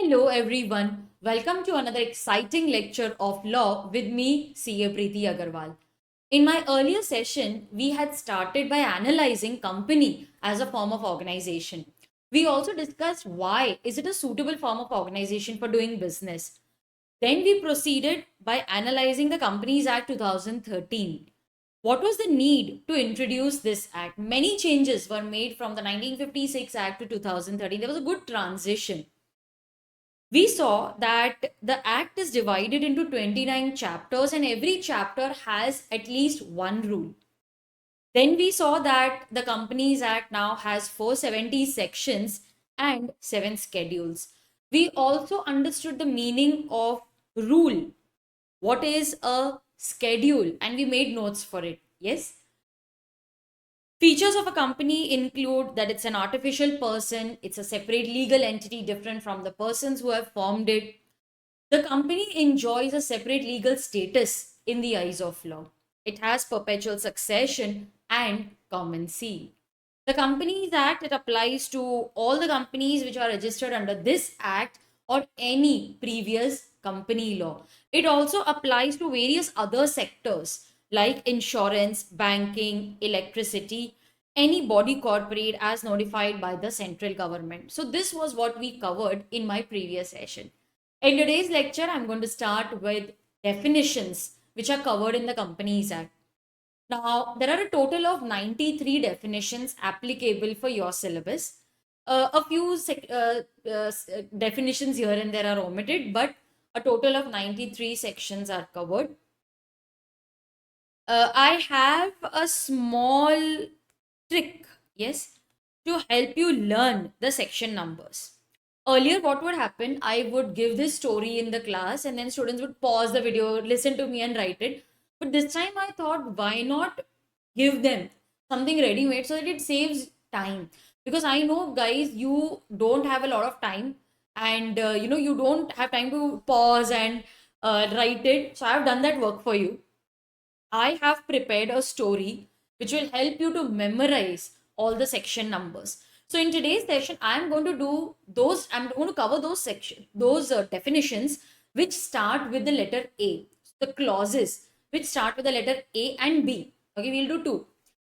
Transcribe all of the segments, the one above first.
Hello everyone, welcome to another exciting lecture of law with me, CA Preeti Agarwal. In my earlier session, we had started by analyzing company as a form of organization. We also discussed why is it a suitable form of organization for doing business. Then we proceeded by analyzing the Companies Act 2013. What was the need to introduce this act? Many changes were made from the 1956 Act to 2013. There was a good transition. We saw that the act is divided into 29 chapters and every chapter has at least one rule. Then we saw that the Companies Act now has 470 sections and 7 schedules. We also understood the meaning of rule. What is a schedule? And we made notes for it. Yes. Features of a company include that it's an artificial person, it's a separate legal entity different from the persons who have formed it. The company enjoys a separate legal status in the eyes of law. It has perpetual succession and common seal. The Companies Act, it applies to all the companies which are registered under this act or any previous company law. It also applies to various other sectors like insurance, banking, electricity, any body corporate as notified by the central government. So this was what we covered in my previous session. In today's lecture, I'm going to start with definitions which are covered in the Companies Act. Now, there are a total of 93 definitions applicable for your syllabus. A few definitions here and there are omitted, but a total of 93 sections are covered. I have a small trick, yes, to help you learn the section numbers. Earlier, what would happen? I would give this story in the class, and then students would pause the video, listen to me, and write it. But this time, I thought, why not give them something ready made so that it saves time? Because I know, guys, you don't have a lot of time, and you don't have time to pause and write it. So, I have done that work for you. I have prepared a story which will help you to memorize all the section numbers. So in today's session, I'm going to cover those definitions which start with the letter A. The clauses which start with the letter A and B. Okay, we'll do two.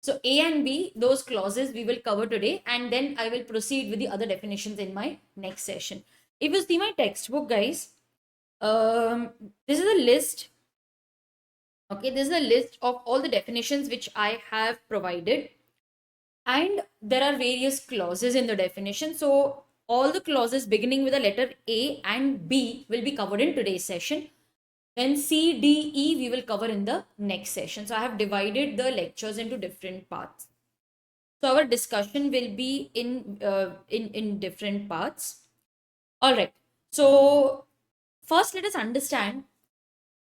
So A and B, those clauses we will cover today, and then I will proceed with the other definitions in my next session. If you see my textbook, guys, this is a list. Okay, this is a list of all the definitions which I have provided, and there are various clauses in the definition. So all the clauses beginning with the letter A and B will be covered in today's session. Then C, D, E we will cover in the next session. So I have divided the lectures into different parts. So our discussion will be in different parts. All right. So first, let us understand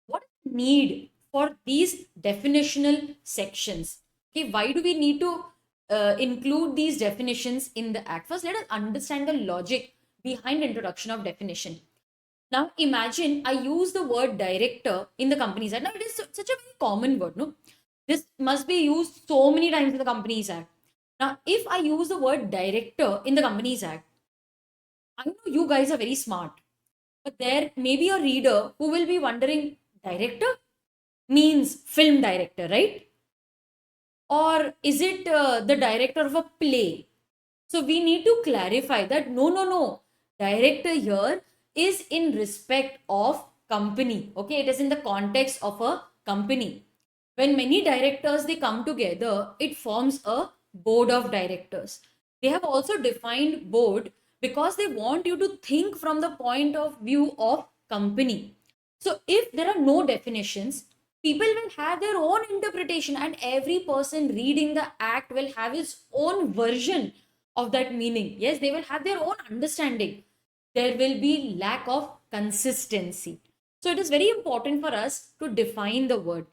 what is the need for these definitional sections. Okay, why do we need to include these definitions in the act? First, let us understand the logic behind introduction of definition. Now, imagine I use the word director in the Companies Act. Now, it is such a very common word, no? This must be used so many times in the Companies Act. Now, if I use the word director in the Companies Act, I know you guys are very smart, but there may be a reader who will be wondering, director means film director, right? Or is it the director of a play? So we need to clarify that no. Director here is in respect of company. Okay, it is in the context of a company. When many directors they come together, it forms a board of directors. They have also defined board because they want you to think from the point of view of company. So if there are no definitions, people will have their own interpretation, and every person reading the act will have his own version of that meaning. Yes, they will have their own understanding. There will be lack of consistency. So it is very important for us to define the word.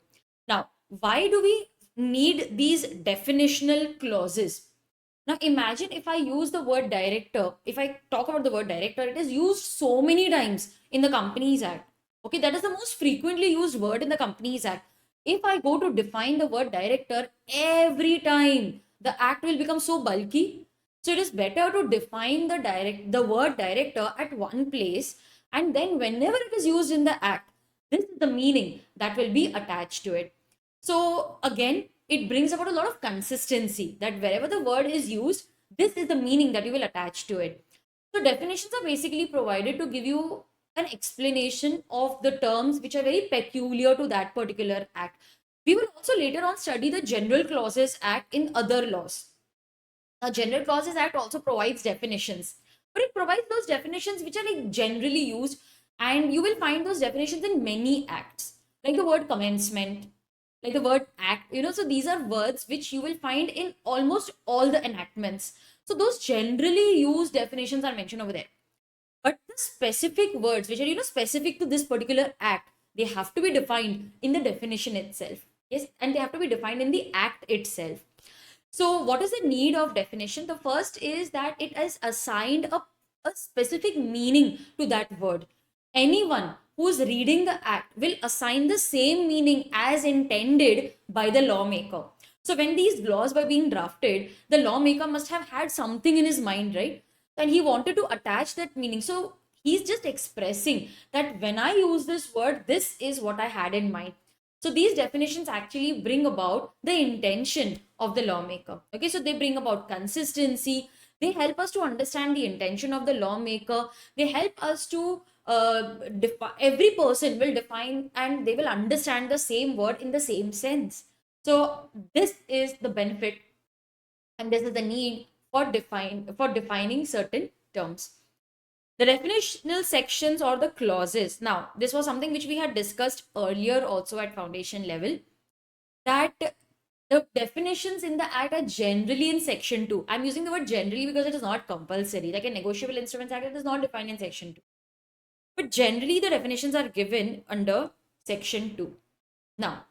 Now, why do we need these definitional clauses? Now, imagine if I use the word director, if I talk about the word director, it is used so many times in the Companies Act. Okay, that is the most frequently used word in the Companies Act. If I go to define the word director every time, the act will become so bulky. So it is better to define the word director at one place, and then whenever it is used in the act, this is the meaning that will be attached to it. So again, it brings about a lot of consistency that wherever the word is used, this is the meaning that you will attach to it. So definitions are basically provided to give you an explanation of the terms which are very peculiar to that particular act. We will also later on study the General Clauses Act in other laws. Now, General Clauses Act also provides definitions, but it provides those definitions which are like generally used, and you will find those definitions in many acts, like the word commencement, like the word act. So these are words which you will find in almost all the enactments. So those generally used definitions are mentioned over there. But the specific words which are specific to this particular act, they have to be defined in the definition itself. Yes, and they have to be defined in the act itself. So, what is the need of definition? The first is that it has assigned a specific meaning to that word. Anyone who's reading the act will assign the same meaning as intended by the lawmaker. So, when these laws were being drafted, the lawmaker must have had something in his mind, right? And he wanted to attach that meaning. So, he's just expressing that when I use this word, this is what I had in mind. So these definitions actually bring about the intention of the lawmaker. Okay, so they bring about consistency. They help us to understand the intention of the lawmaker. They help us to every person will define and they will understand the same word in the same sense. So this is the benefit and this is the need for defining certain terms. The definitional sections or the clauses. Now, this was something which we had discussed earlier also at foundation level, that the definitions in the act are generally in section 2. I'm using the word generally because it is not compulsory. Like a negotiable instruments act, it is not defined in section 2. But generally, the definitions are given under section 2. Now,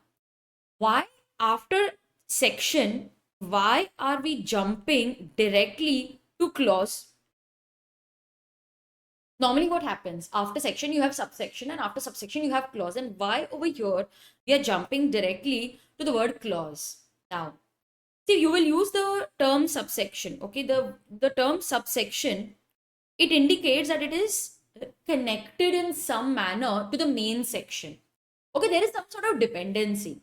why after section, why are we jumping directly to clause? Normally what happens after section you have subsection and after subsection you have clause, and why over here we are jumping directly to the word clause? Now see, you will use the term subsection. Okay, the term subsection, it indicates that it is connected in some manner to the main section. Okay, there is some sort of dependency,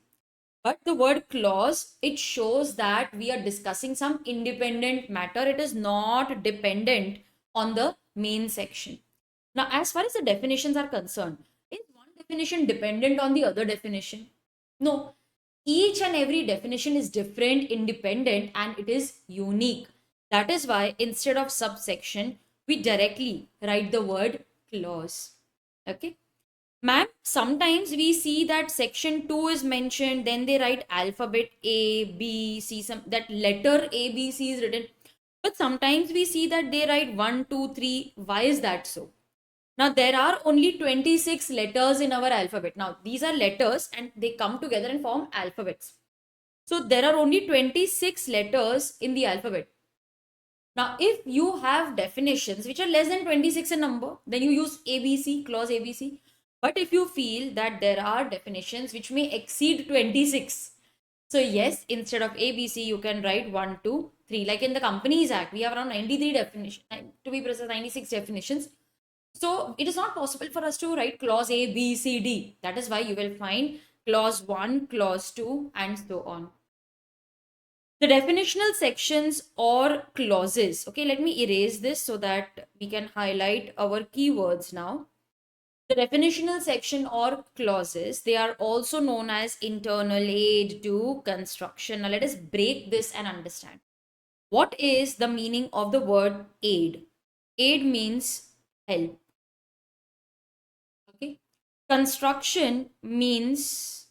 but the word clause, it shows that we are discussing some independent matter. It is not dependent on the main section. Now, as far as the definitions are concerned, is one definition dependent on the other definition? No. Each and every definition is different, independent, and it is unique. That is why instead of subsection, we directly write the word clause. Okay. Ma'am, sometimes we see that section 2 is mentioned, then they write alphabet A, B, C, some that letter A, B, C is written. But sometimes we see that they write 1, 2, 3. Why is that so? Now, there are only 26 letters in our alphabet. Now, these are letters and they come together and form alphabets. So, there are only 26 letters in the alphabet. Now, if you have definitions which are less than 26 in number, then you use ABC, clause ABC. But if you feel that there are definitions which may exceed 26, so yes, instead of ABC, you can write 1, 2, 3. Like in the Companies Act, we have around 93 definitions, to be precise, 96 definitions. So it is not possible for us to write clause A, B, C, D. That is why you will find clause 1, clause 2, and so on. The definitional sections or clauses. Okay, let me erase this so that we can highlight our keywords now. The definitional section or clauses, they are also known as internal aid to construction. Now let us break this and understand. What is the meaning of the word aid? Aid means help. Okay. Construction means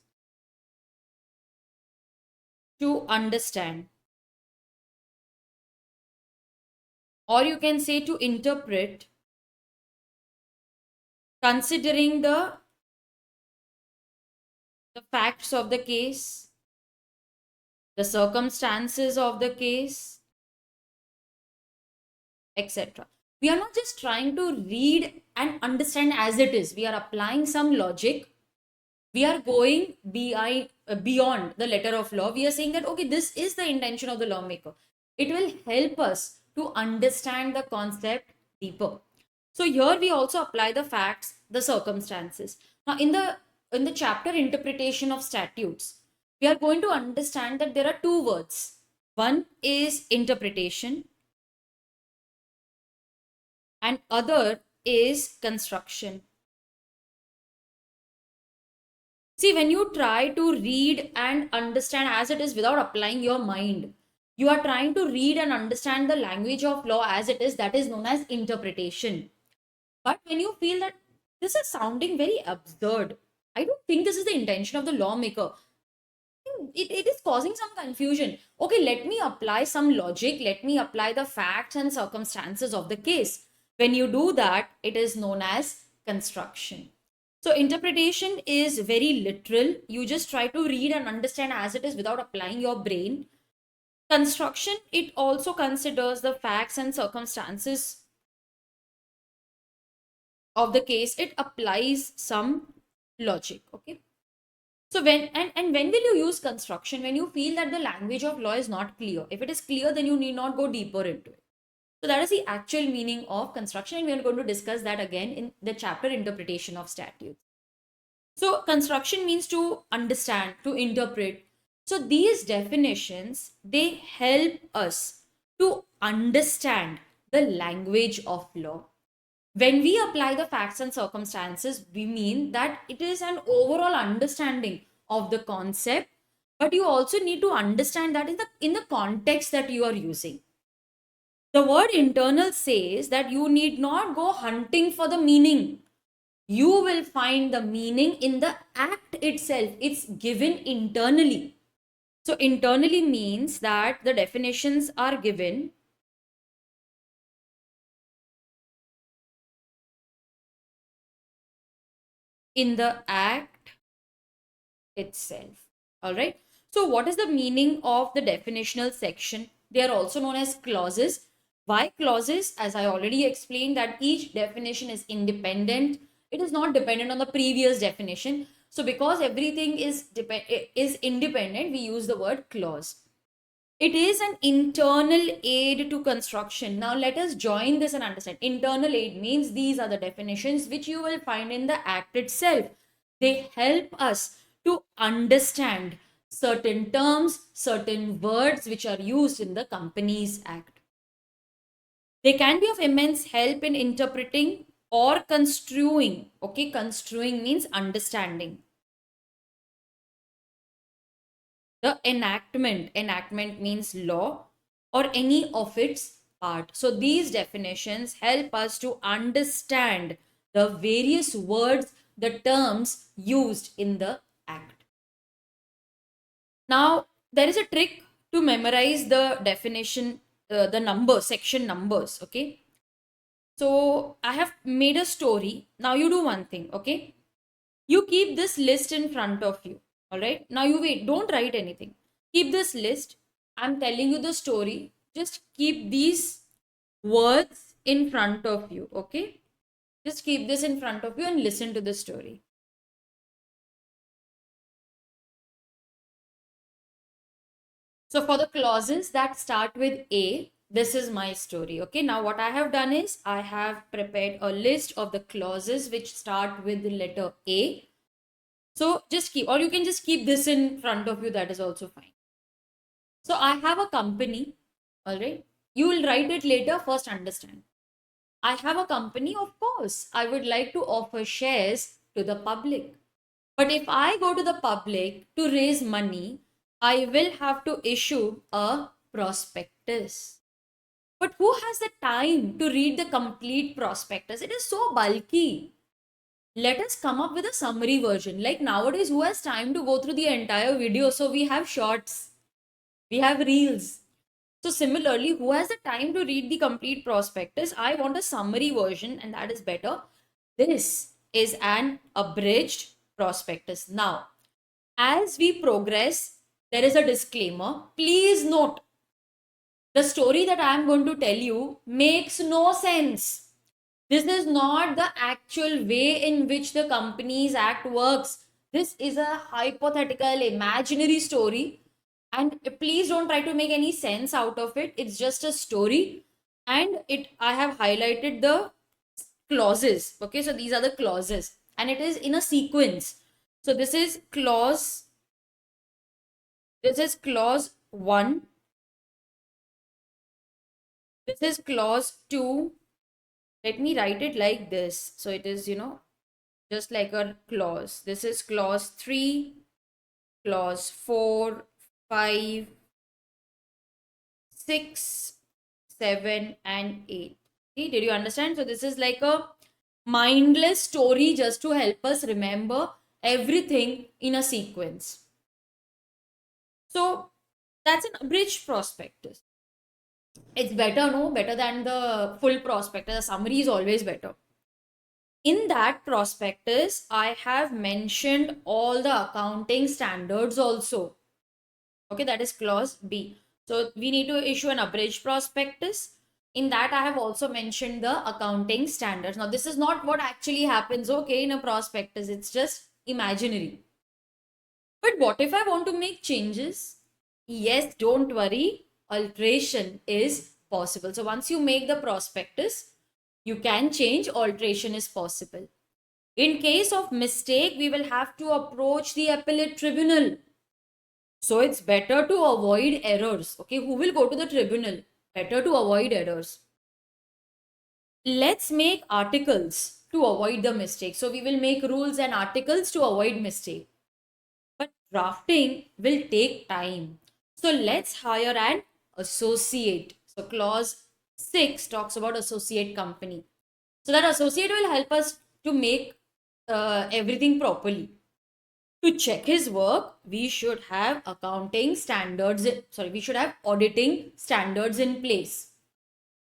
to understand. Or you can say to interpret, considering the facts of the case, the circumstances of the case, etc. We are not just trying to read and understand as it is. We are applying some logic. We are going beyond the letter of law. We are saying that, okay, this is the intention of the lawmaker. It will help us to understand the concept deeper. So here we also apply the facts, the circumstances. Now in the chapter interpretation of statutes, we are going to understand that there are two words. One is interpretation and other is construction. See, when you try to read and understand as it is without applying your mind, you are trying to read and understand the language of law as it is, that is known as interpretation. But when you feel that this is sounding very absurd, I don't think this is the intention of the lawmaker. It is causing some confusion. Okay, let me apply some logic, let me apply the facts and circumstances of the case. When you do that, it is known as construction. So, interpretation is very literal. You just try to read and understand as it is without applying your brain. Construction, it also considers the facts and circumstances of the case. It applies some logic. Okay. So and when will you use construction? When you feel that the language of law is not clear. If it is clear, then you need not go deeper into it. So that is the actual meaning of construction, and we are going to discuss that again in the chapter interpretation of statutes. So construction means to understand, to interpret. So these definitions, they help us to understand the language of law. When we apply the facts and circumstances, we mean that it is an overall understanding of the concept, but you also need to understand that in the context that you are using. The word internal says that you need not go hunting for the meaning. You will find the meaning in the act itself. It's given internally. So internally means that the definitions are given in the act itself. All right. So what is the meaning of the definitional section? They are also known as clauses. Why clauses? As I already explained, that each definition is independent. It is not dependent on the previous definition. So because everything is independent, we use the word clause. It is an internal aid to construction. Now let us join this and understand. Internal aid means these are the definitions which you will find in the act itself. They help us to understand certain terms, certain words which are used in the Companies Act. They can be of immense help in interpreting or construing. Okay, construing means understanding. The enactment means law or any of its part. So these definitions help us to understand the various words, the terms used in the act. Now there is a trick to memorize the definition, the number section numbers. Okay, so I have made a story. Now you do one thing. Okay, you keep this list in front of you. All right, now you wait, don't write anything, keep this list. I'm telling you the story, just keep these words in front of you. Okay, just keep this in front of you and listen to the story. So for the clauses that start with A, this is my story. Okay, now what I have done is I have prepared a list of the clauses which start with the letter A. So just keep, or you can just keep this in front of you, that is also fine. So I have a company, all right. You will write it later, first understand. I have a company, of course. I would like to offer shares to the public. But if I go to the public to raise money, I will have to issue a prospectus. But who has the time to read the complete prospectus? It is so bulky. Let us come up with a summary version. Like nowadays, who has time to go through the entire video? So we have shorts, we have reels. So similarly, who has the time to read the complete prospectus? I want a summary version, and that is better. This is an abridged prospectus. Now, as we progress, there is a disclaimer. Please note, the story that I am going to tell you makes no sense. This is not the actual way in which the Companies Act works. This is a hypothetical, imaginary story. And please don't try to make any sense out of it. It's just a story. and I have highlighted the clauses. Okay, so these are the clauses, and it is in a sequence. So this is clause 1, this is clause 2. Let me write it like this, so it is, just like a clause. This is clause 3, clause 4, 5, 6, 7, and 8. Okay, did you understand? So this is like a mindless story just to help us remember everything in a sequence. So that's an abridged prospectus. It's better, no? Better than the full prospectus. The summary is always better. In that prospectus, I have mentioned all the accounting standards also. Okay, that is clause B. So we need to issue an abridged prospectus. In that, I have also mentioned the accounting standards. Now, this is not what actually happens, okay, in a prospectus. It's just imaginary. But what if I want to make changes? Yes, don't worry. Alteration is possible. So once you make the prospectus, you can change. Alteration is possible. In case of mistake, we will have to approach the appellate tribunal. So it's better to avoid errors. Okay, who will go to the tribunal? Better to avoid errors. Let's make articles to avoid the mistake. So we will make rules and articles to avoid mistake. But drafting will take time. So let's hire an associate. So clause 6 talks about associate company. So that associate will help us to make everything properly. To check his work, we should have accounting standards. We should have auditing standards in place.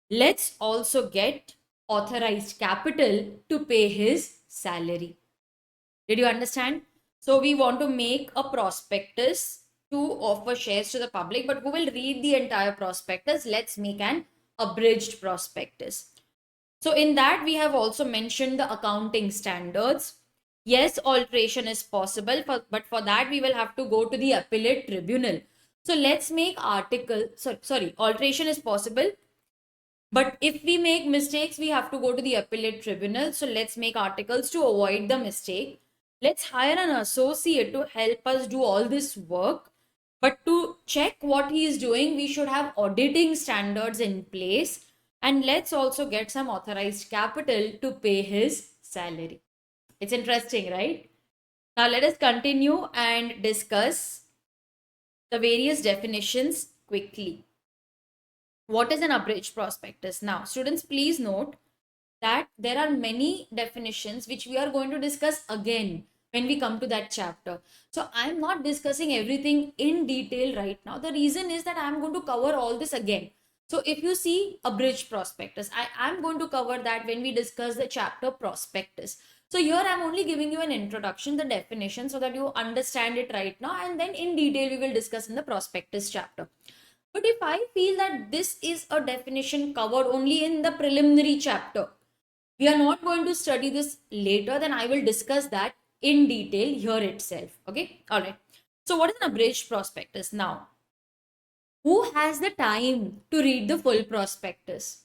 Let's also get authorized capital to pay his salary. Did you understand? So we want to make a prospectus to offer shares to the public, but who will read the entire prospectus? Let's make an abridged prospectus. So in that, we have also mentioned the accounting standards. Yes, alteration is possible, but for that, we will have to go to the appellate tribunal. So let's make alteration is possible. But if we make mistakes, we have to go to the appellate tribunal. So let's make articles to avoid the mistake. Let's hire an associate to help us do all this work. But to check what he is doing, we should have auditing standards in place. And let's also get some authorized capital to pay his salary. It's interesting, right? Now let us continue and discuss the various definitions quickly. What is an abridged prospectus? Now, students, please note that there are many definitions which we are going to discuss again when we come to that chapter. So I'm not discussing everything in detail right now. The reason is that I'm going to cover all this again. So if you see abridged prospectus, I am going to cover that when we discuss the chapter prospectus. So here I'm only giving you an introduction, the definition, so that you understand it right now, and then in detail we will discuss in the prospectus chapter. But if I feel that this is a definition covered only in the preliminary chapter, we are not going to study this later, then I will discuss that in detail here itself. Okay, all right. So what is an abridged prospectus? Now, who has the time to read the full prospectus?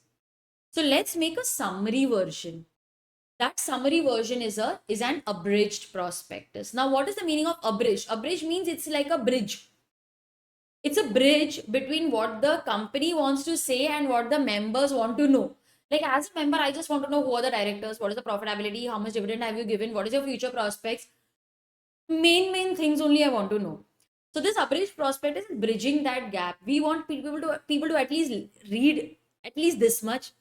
So let's make a summary version. That summary version is an abridged prospectus. Now, what is the meaning of abridged? Abridged means it's like a bridge. It's a bridge between what the company wants to say and what the members want to know. Like as a member, I just want to know who are the directors, what is the profitability, how much dividend have you given, what is your future prospects. Main things only I want to know. So this abridged prospectus is bridging that gap. We want people to at least read at least this much.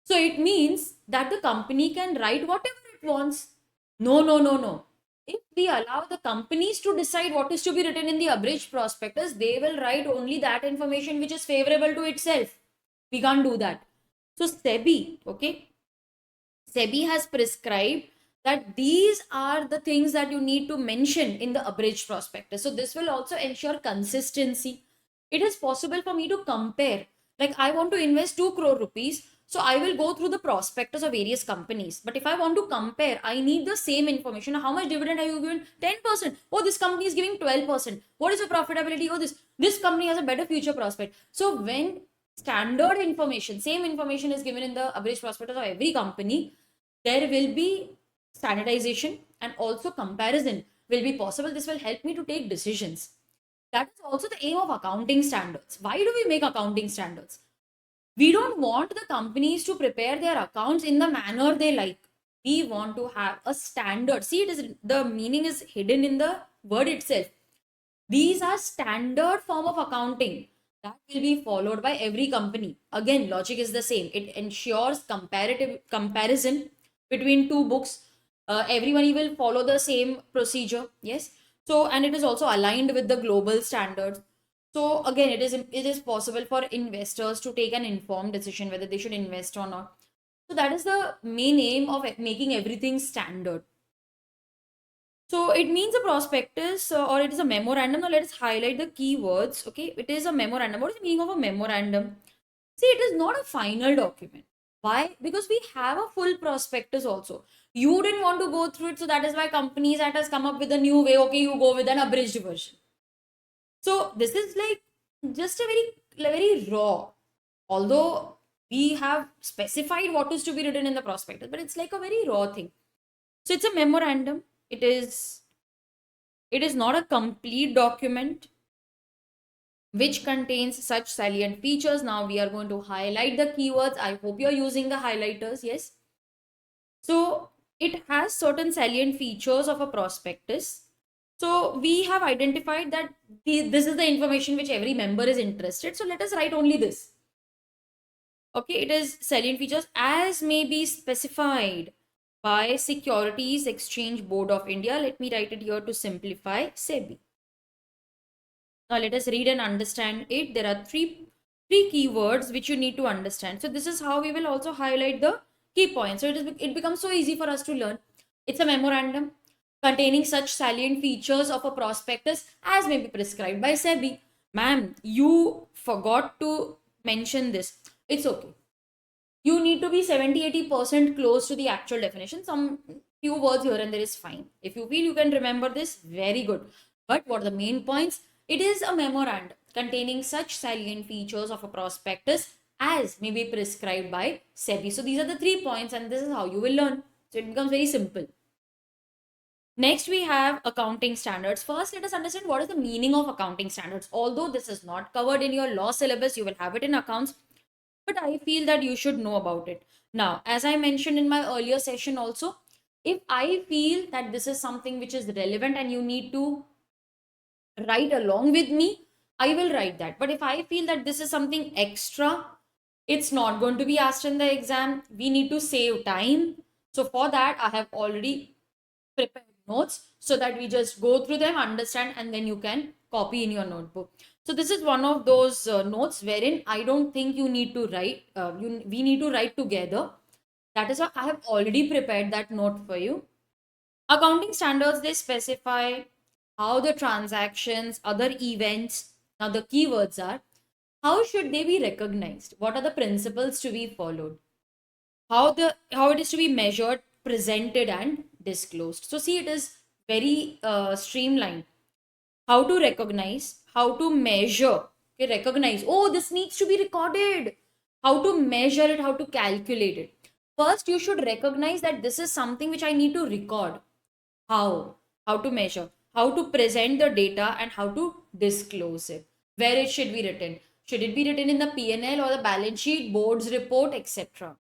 So it means that the company can write whatever it wants. No. If we allow the companies to decide what is to be written in the abridged prospectus, they will write only that information which is favorable to itself. We can't do that. So SEBI has prescribed that these are the things that you need to mention in the abridged prospectus. So this will also ensure consistency. It is possible for me to compare. Like I want to invest 2 crore rupees. So I will go through the prospectus of various companies. But if I want to compare, I need the same information. How much dividend are you given? 10%. Oh, this company is giving 12%. What is your profitability? Oh, this company has a better future prospect. So when standard information, same information is given in the abridged prospectus of every company, there will be standardization and also comparison will be possible. This will help me to take decisions. That is also the aim of accounting standards. Why do we make accounting standards? We don't want the companies to prepare their accounts in the manner they like. We want to have a standard. See, it is the meaning is hidden in the word itself. These are standard form of accounting that will be followed by every company. Again, logic is the same. It ensures comparative comparison between two books. Everybody will follow the same procedure. Yes. So, and it is also aligned with the global standards. So again, it is possible for investors to take an informed decision whether they should invest or not. So that is the main aim of making everything standard. So it means a prospectus or it is a memorandum. Now let us highlight the keywords. Okay, it is a memorandum. What is the meaning of a memorandum? See, it is not a final document. Why? Because we have a full prospectus also. You didn't want to go through it, so that is why companies that has come up with a new way. Okay, you go with an abridged version. So this is like just a very raw. Although we have specified what is to be written in the prospectus, but it's like a very raw thing. So it's a memorandum. It is not a complete document which contains such salient features. Now we are going to highlight the keywords. I hope you're using the highlighters. Yes. So it has certain salient features of a prospectus. So we have identified that this is the information which every member is interested. So let us write only this. Okay, it is salient features as may be specified by Securities Exchange Board of India. Let me write it here to simplify, SEBI. Now let us read and understand it. There are three keywords which you need to understand. So this is how we will also highlight the key points. So it becomes so easy for us to learn. It's a memorandum containing such salient features of a prospectus as may be prescribed by SEBI. Ma'am, you forgot to mention this. It's okay. You need to be 70-80% close to the actual definition. Some few words here and there is fine. If you feel you can remember this, very good. But what are the main points? It is a memorandum containing such salient features of a prospectus as may be prescribed by SEBI. So these are the 3 points and this is how you will learn. So it becomes very simple. Next, we have accounting standards. First, let us understand what is the meaning of accounting standards. Although this is not covered in your law syllabus, you will have it in accounts, but I feel that you should know about it. Now, as I mentioned in my earlier session also, if I feel that this is something which is relevant and you need to write along with me, I will write that. But if I feel that this is something extra, it's not going to be asked in the exam, we need to save time. So for that, I have already prepared notes so that we just go through them, understand, and then you can copy in your notebook. So this is one of those notes wherein I don't think you need to write. We need to write together. That is why I have already prepared that note for you. Accounting standards, they specify how the transactions, other events, now the keywords are, how should they be recognized? What are the principles to be followed? How it is to be measured, presented, and disclosed. So see, it is very streamlined. How to recognize, how to measure. Okay, recognize. Oh, this needs to be recorded. How to measure it, how to calculate it. First, you should recognize that this is something which I need to record. How to measure, how to present the data, and how to disclose it. Where it should be written. Should it be written in the P&L or the balance sheet, board's report, etc.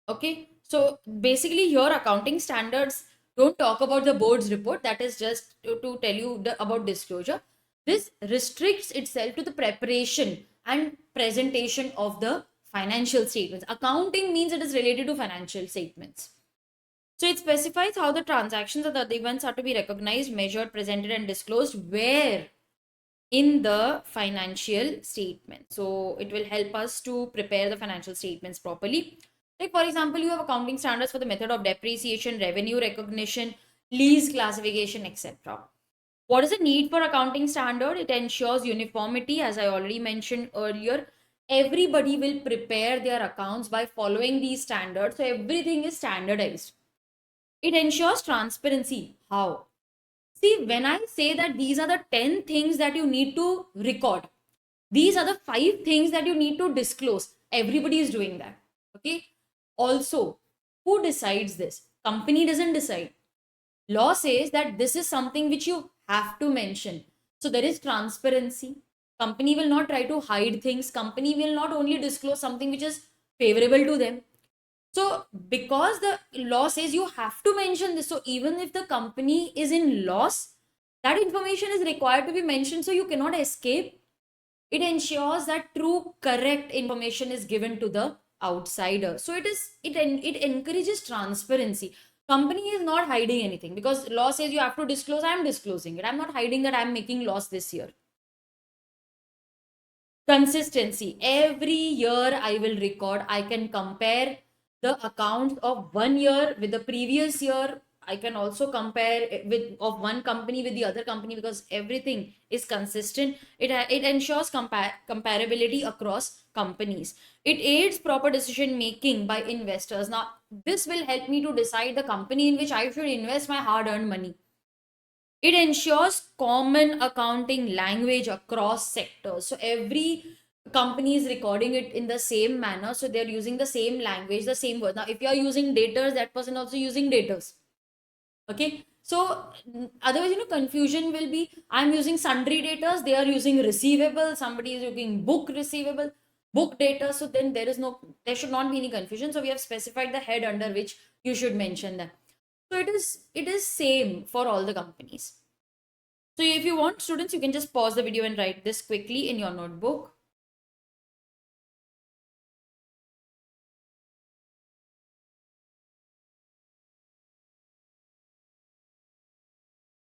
Okay, so basically here accounting standards don't talk about the board's report. That is just to tell you about disclosure. This restricts itself to the preparation and presentation of the financial statements. Accounting means it is related to financial statements. So it specifies how the transactions or the events are to be recognized, measured, presented, and disclosed where in the financial statement. So it will help us to prepare the financial statements properly. Like for example, you have accounting standards for the method of depreciation, revenue recognition, lease classification, etc. What is the need for accounting standard? It ensures uniformity, as I already mentioned earlier. Everybody will prepare their accounts by following these standards. So everything is standardized. It ensures transparency. How? See, when I say that these are the 10 things that you need to record, These are the 5 things that you need to disclose. Everybody is doing that. Okay. Also, who decides this? Company doesn't decide. Law says that this is something which you have to mention. So there is transparency. Company will not try to hide things. Company will not only disclose something which is favorable to them. So because the law says you have to mention this, so even if the company is in loss, that information is required to be mentioned, so you cannot escape. It ensures that true correct information is given to the outsider. So it encourages transparency. Company is not hiding anything because law says you have to disclose. I am disclosing it. I'm not hiding that I'm making loss this year. Consistency. Every year I will record. I can compare the accounts of 1 year with the previous year. I can also compare with of one company with the other company because everything is consistent. It ensures comparability across companies. It aids proper decision making by investors. Now this will help me to decide the company in which I should invest my hard earned money. It ensures common accounting language across sectors. So every company is recording it in the same manner. So they're using the same language, the same word. Now, if you are using daters, that person also using daters. Okay. So otherwise, confusion will be I'm using sundry daters, they are using receivable, somebody is using book receivable, book data. So then there should not be any confusion. So we have specified the head under which you should mention them. So it is same for all the companies. So if you want, students, you can just pause the video and write this quickly in your notebook.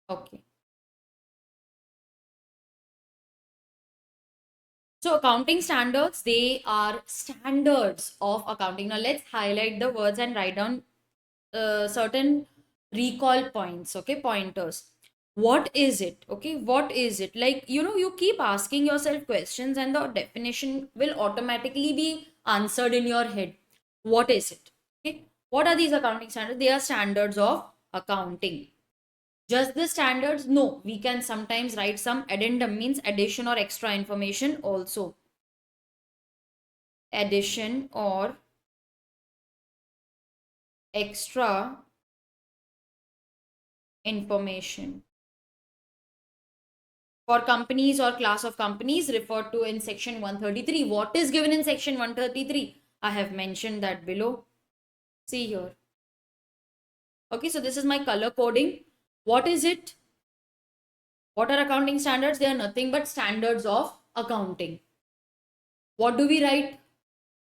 Okay. So accounting standards, they are standards of accounting. Now let's highlight the words and write down certain recall points, okay, pointers. What is it? Okay, what is it? Like, you keep asking yourself questions and the definition will automatically be answered in your head. What is it? Okay, what are these accounting standards? They are standards of accounting. Just the standards? No, we can sometimes write some addendum, means addition or extra information also. Addition or extra information. For companies or class of companies referred to in section 133. What is given in section 133? I have mentioned that below. See here. Okay, so this is my color coding. What is it? What are accounting standards? They are nothing but standards of accounting. What do we write?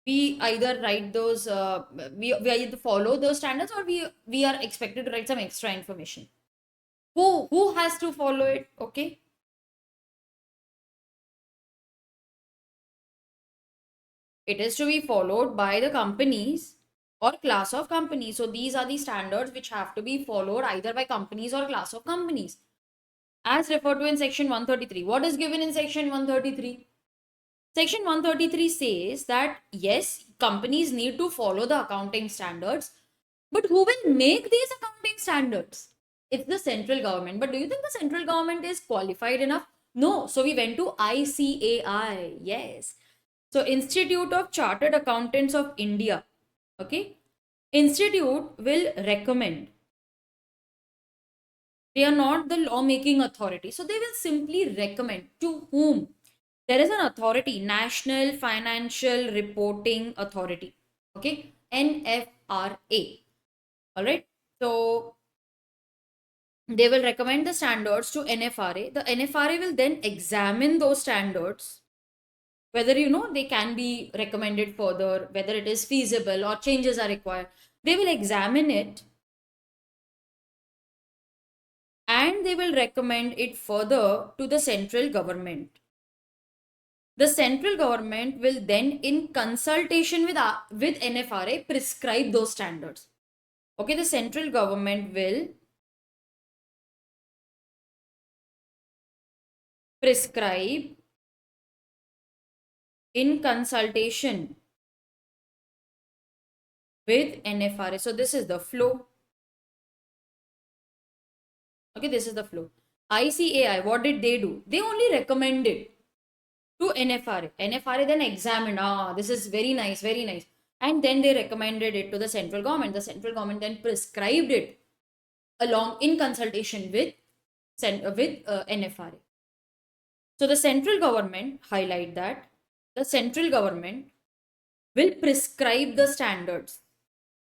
We either write those, we either follow those standards, or we are expected to write some extra information. Who has to follow it? Okay. It is to be followed by the companies or class of companies. So these are the standards which have to be followed either by companies or class of companies. As referred to in section 133. What is given in section 133? Section 133 says that yes, companies need to follow the accounting standards, but who will make these accounting standards? It's the central government. But do you think the central government is qualified enough? No. So we went to ICAI. Yes. So Institute of Chartered Accountants of India. Okay. Institute will recommend. They are not the lawmaking authority. So they will simply recommend to whom? There is an authority, National Financial Reporting Authority. Okay. NFRA. All right. So they will recommend the standards to NFRA. The NFRA will then examine those standards, whether they can be recommended further, whether it is feasible or changes are required. They will examine it and they will recommend it further to the central government. The central government will then, in consultation with NFRA, prescribe those standards. Okay, the central government will prescribe in consultation with NFRA. So this is the flow. Okay, this is the flow. ICAI, what did they do? They only recommended. to NFRA. NFRA then examined, this is very nice, very nice. And then they recommended it to the central government. The central government then prescribed it along in consultation with NFRA. So the central government highlight that the central government will prescribe the standards.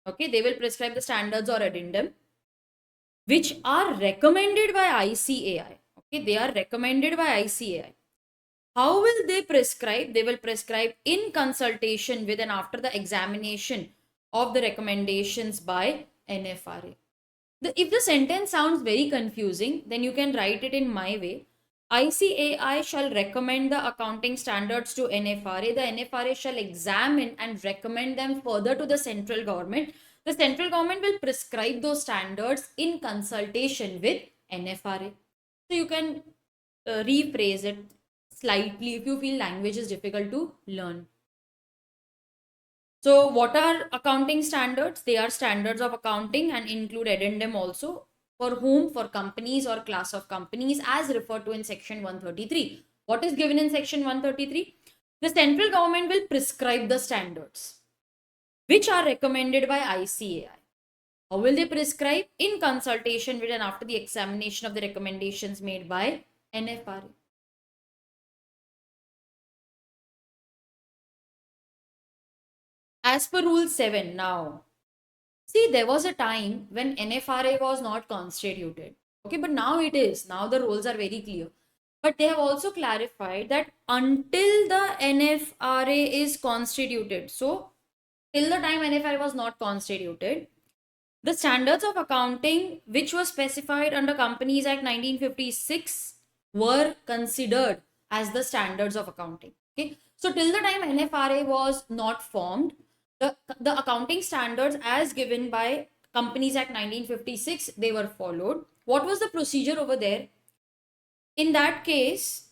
Okay, they will prescribe the standards or addendum which are recommended by ICAI. Okay, they are recommended by ICAI. How will they prescribe? They will prescribe in consultation with and after the examination of the recommendations by NFRA. If the sentence sounds very confusing, then you can write it in my way. ICAI shall recommend the accounting standards to NFRA. The NFRA shall examine and recommend them further to the central government. The central government will prescribe those standards in consultation with NFRA. So you can rephrase it slightly if you feel language is difficult to learn. So what are accounting standards? They are standards of accounting and include addendum also. For whom? For companies or class of companies as referred to in section 133. What is given in section 133? The central government will prescribe the standards which are recommended by ICAI. How will they prescribe? In consultation with and after the examination of the recommendations made by NFRA. As per Rule 7 now, see, there was a time when NFRA was not constituted. Okay, but now it is. Now the rules are very clear. But they have also clarified that until the NFRA is constituted, so till the time NFRA was not constituted, the standards of accounting which was specified under Companies Act 1956 were considered as the standards of accounting. Okay, so till the time NFRA was not formed, the accounting standards as given by Companies Act 1956, they were followed. What was the procedure over there? In that case,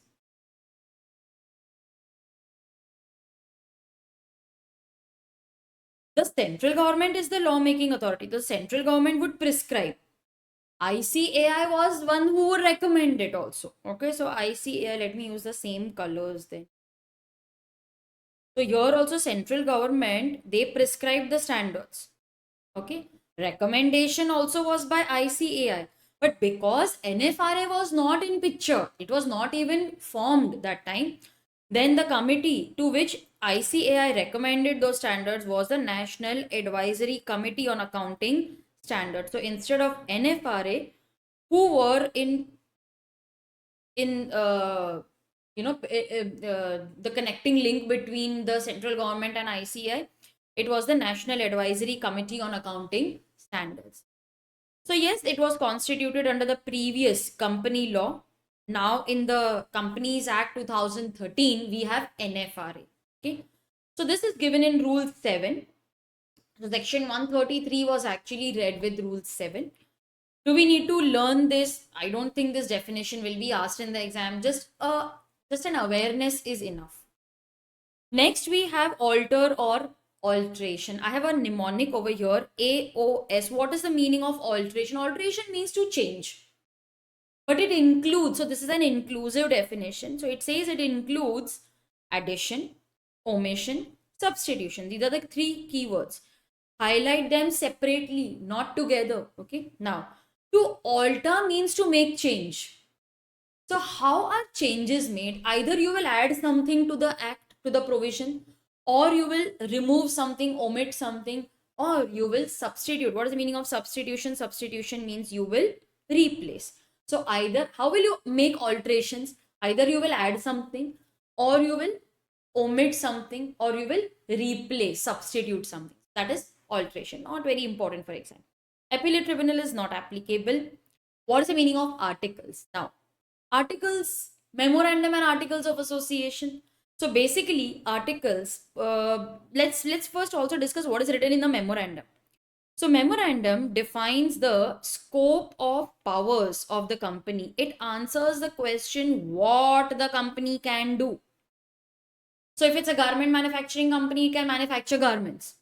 the central government is the lawmaking authority. The central government would prescribe. ICAI was one who would recommend it also. Okay, so ICAI, let me use the same colors then. So here also central government, they prescribed the standards. Okay. Recommendation also was by ICAI. But because NFRA was not in picture, it was not even formed that time, then the committee to which ICAI recommended those standards was the National Advisory Committee on Accounting Standards. So instead of NFRA, who were in the connecting link between the central government and ICAI, it was the National Advisory Committee on Accounting Standards. So yes, it was constituted under the previous company law. Now in the Companies Act 2013, we have NFRA. Okay. So this is given in Rule 7. So section 133 was actually read with Rule 7. Do we need to learn this? I don't think this definition will be asked in the exam. Just an awareness is enough. Next, we have alter or alteration. I have a mnemonic over here, AOS. What is the meaning of alteration? Alteration means to change. But it includes, so this is an inclusive definition. So it says it includes addition, omission, substitution. These are the three keywords. Highlight them separately, not together. Okay. Now, to alter means to make change. So how are changes made? Either you will add something to the act, to the provision, or you will remove something, omit something, or you will substitute. What is the meaning of substitution? Substitution means you will replace. So either, how will you make alterations? Either you will add something, or you will omit something, or you will replace, substitute something. That is alteration. Not very important for exam. Appellate tribunal is not applicable. What is the meaning of articles? Now, articles, memorandum and articles of association. So basically articles, let's first also discuss what is written in the memorandum. So memorandum defines the scope of powers of the company. It answers the question what the company can do. So if it's a garment manufacturing company, it can manufacture garments.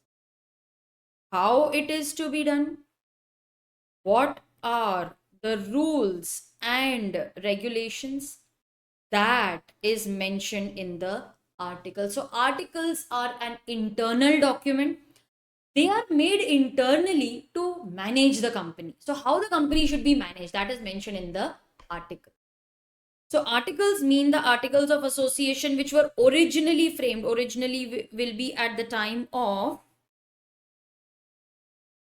How it is to be done? What are the rules and regulations? that is mentioned in the article. So articles are an internal document. They are made internally to manage the company. So how the company should be managed, that is mentioned in the article. So articles mean the articles of association which were originally framed. Originally will be at the time of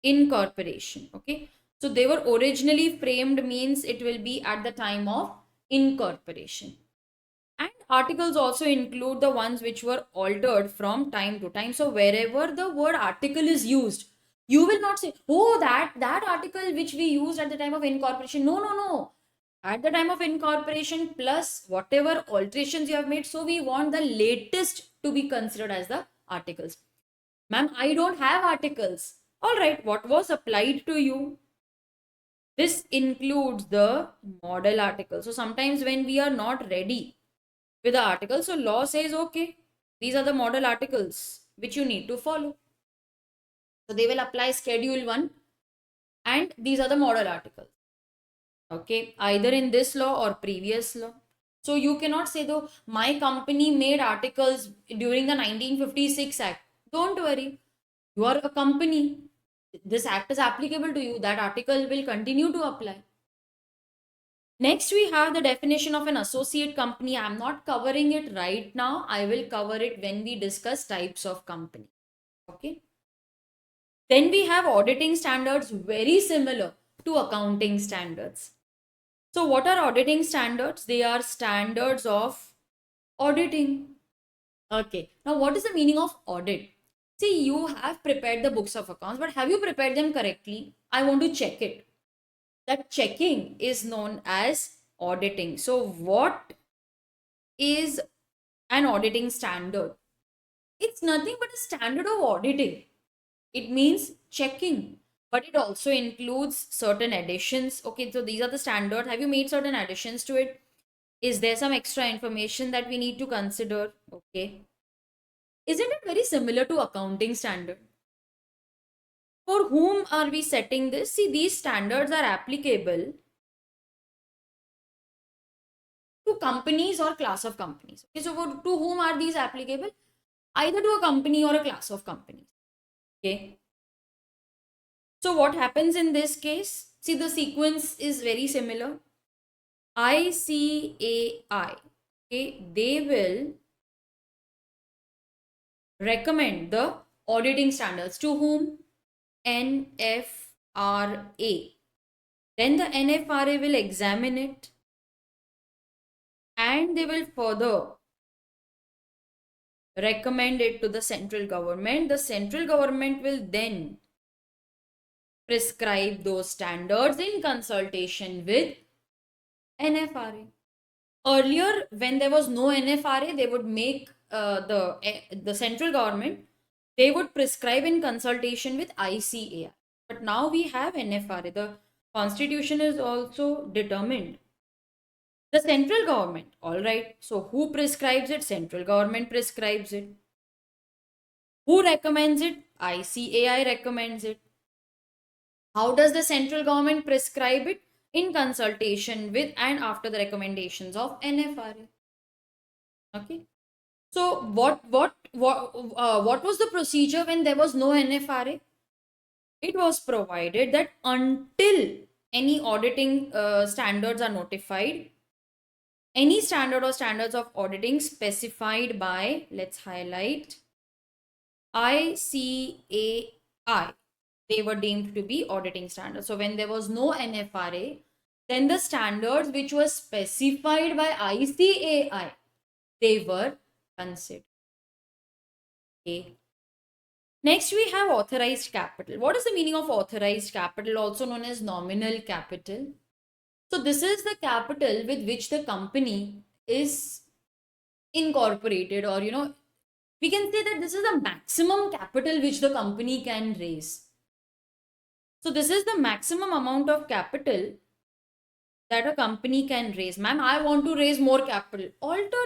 incorporation. Okay. So they were originally framed means it will be at the time of incorporation. And articles also include the ones which were altered from time to time. So wherever the word article is used, you will not say, oh, that article which we used at the time of incorporation. No, no, no. At the time of incorporation plus whatever alterations you have made. So we want the latest to be considered as the articles. Ma'am, I don't have articles. All right, what was applied to you? This includes the model article. So sometimes when we are not ready with the article, so law says, okay, these are the model articles which you need to follow. So they will apply schedule 1 and these are the model articles. Okay, either in this law or previous law. So you cannot say though my company made articles during the 1956 Act. Don't worry, you are a company. This act is applicable to you. That article will continue to apply. Next, we have the definition of an associate company. I'm not covering it right now. I will cover it when we discuss types of company. Okay. Then we have auditing standards, very similar to accounting standards. So what are auditing standards? They are standards of auditing. Okay. Now, what is the meaning of audit? See, you have prepared the books of accounts, but have you prepared them correctly? I want to check it. That checking is known as auditing. So, what is an auditing standard? It's nothing but a standard of auditing. It means checking, but it also includes certain additions. Okay, so these are the standards. Have you made certain additions to it? Is there some extra information that we need to consider? Okay. Isn't it very similar to accounting standard? For whom are we setting this? See, these standards are applicable to companies or class of companies. Okay, so to whom are these applicable? Either to a company or a class of companies. Okay. So what happens in this case? See, the sequence is very similar. ICAI, okay, they will recommend the auditing standards to whom? NFRA. Then the NFRA will examine it and they will further recommend it to the central government. The central government will then prescribe those standards in consultation with NFRA. Earlier, when there was no NFRA, they would make the central government, they would prescribe in consultation with ICAI. But now we have NFRA. The constitution is also determined. The central government, all right. So who prescribes it? Central government prescribes it. Who recommends it? ICAI recommends it. How does the central government prescribe it? In consultation with and after the recommendations of NFRA. Okay. So what was the procedure when there was no NFRA? It was provided that until any auditing standards are notified, any standard or standards of auditing specified by, let's highlight, ICAI, they were deemed to be auditing standards. So when there was no NFRA, then the standards which were specified by ICAI, they were considered. Okay. Next, we have authorized capital. What is the meaning of authorized capital, also known as nominal capital? So this is the capital with which the company is incorporated, or we can say that this is the maximum capital which the company can raise. So this is the maximum amount of capital that a company can raise. Ma'am, I want to raise more capital. Alter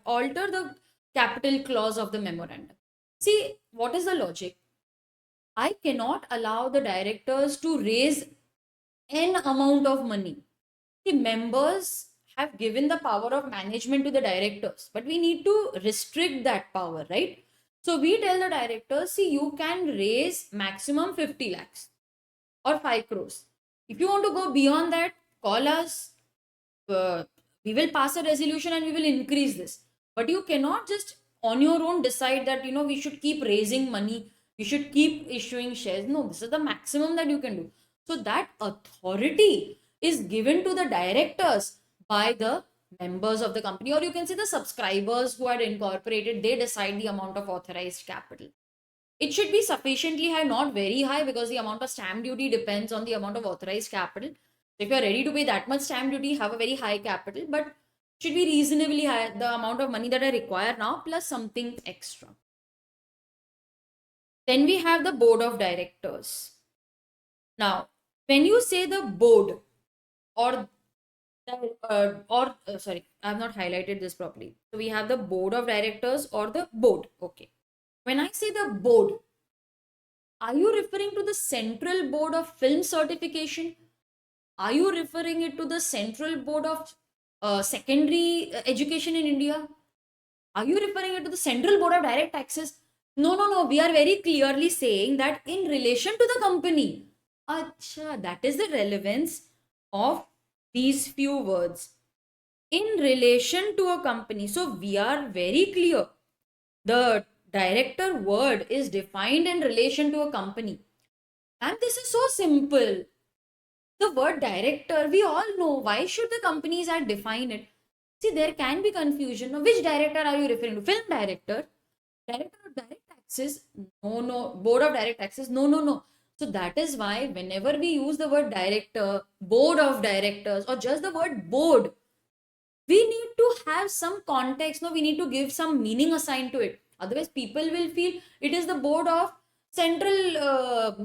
the capital clause of the memorandum. See, what is the logic? I cannot allow the directors to raise an amount of money. The members have given the power of management to the directors, but we need to restrict that power, right? So we tell the directors, see, you can raise maximum 50 lakhs or 5 crores. If you want to go beyond that, call us. uh, we will pass a resolution and we will increase this. But you cannot just on your own decide that, we should keep raising money, we should keep issuing shares. No, this is the maximum that you can do. So that authority is given to the directors by the members of the company, or you can say the subscribers who had incorporated, they decide the amount of authorized capital. It should be sufficiently high, not very high, because the amount of stamp duty depends on the amount of authorized capital. If you are ready to pay that much stamp duty, have a very high capital, but should be reasonably high, the amount of money that I require now plus something extra. Then we have the board of directors. Now, when you say the board or sorry, I have not highlighted this properly. So we have the board of directors or the board. Okay. When I say the board, are you referring to the Central Board of Film Certification? Are you referring it to the Central Board of Secondary Education in India? Are you referring it to the Central Board of Direct Taxes? No, no, no. We are very clearly saying that in relation to the company. Acha, that is the relevance of these few words. In relation to a company. So we are very clear. The director word is defined in relation to a company. And this is so simple. The word director, we all know. Why should the companies have defined it? See, there can be confusion. Now, which director are you referring to? Film director? Director of direct taxes? No, no. Board of direct taxes? No, no, no. So that is why whenever we use the word director, board of directors, or just the word board, we need to have some context. No, we need to give some meaning assigned to it. Otherwise, people will feel it is the board of Central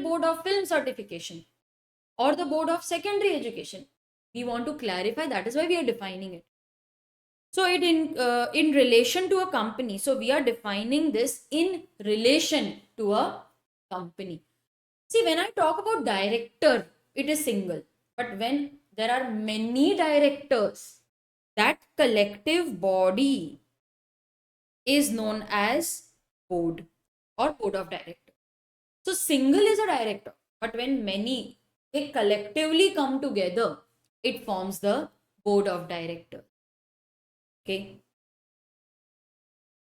Board of Film Certification or the Board of Secondary Education. We want to clarify, that is why we are defining it. So it in relation to a company. So we are defining this in relation to a company. See, when I talk about director, it is single. But when there are many directors, that collective body is known as board or board of directors. So single is a director, but when many, they collectively come together, it forms the board of directors. Okay.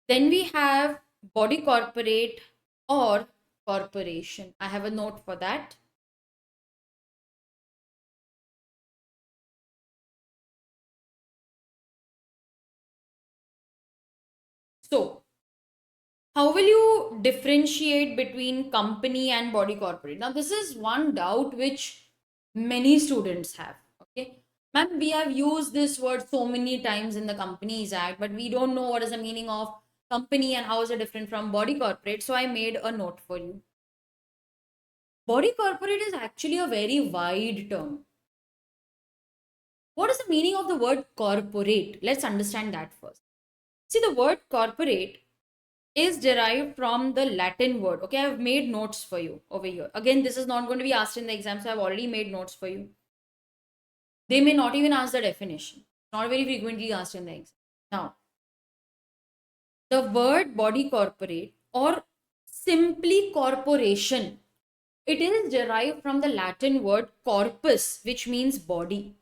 Then we have body corporate or corporation. I have a note for that. So, how will you differentiate between company and body corporate? Now, this is one doubt which many students have. Okay. Ma'am, we have used this word so many times in the Companies Act, but we don't know what is the meaning of company and how is it different from body corporate. So I made a note for you. Body corporate is actually a very wide term. What is the meaning of the word corporate? Let's understand that first. See, the word corporate is derived from the Latin word. Okay, I've made notes for you over here. Again, this is not going to be asked in the exam, so I've already made notes for you. They may not even ask the definition. Not very frequently asked in the exam. Now, the word body corporate or simply corporation, it is derived from the Latin word corpus, which means body.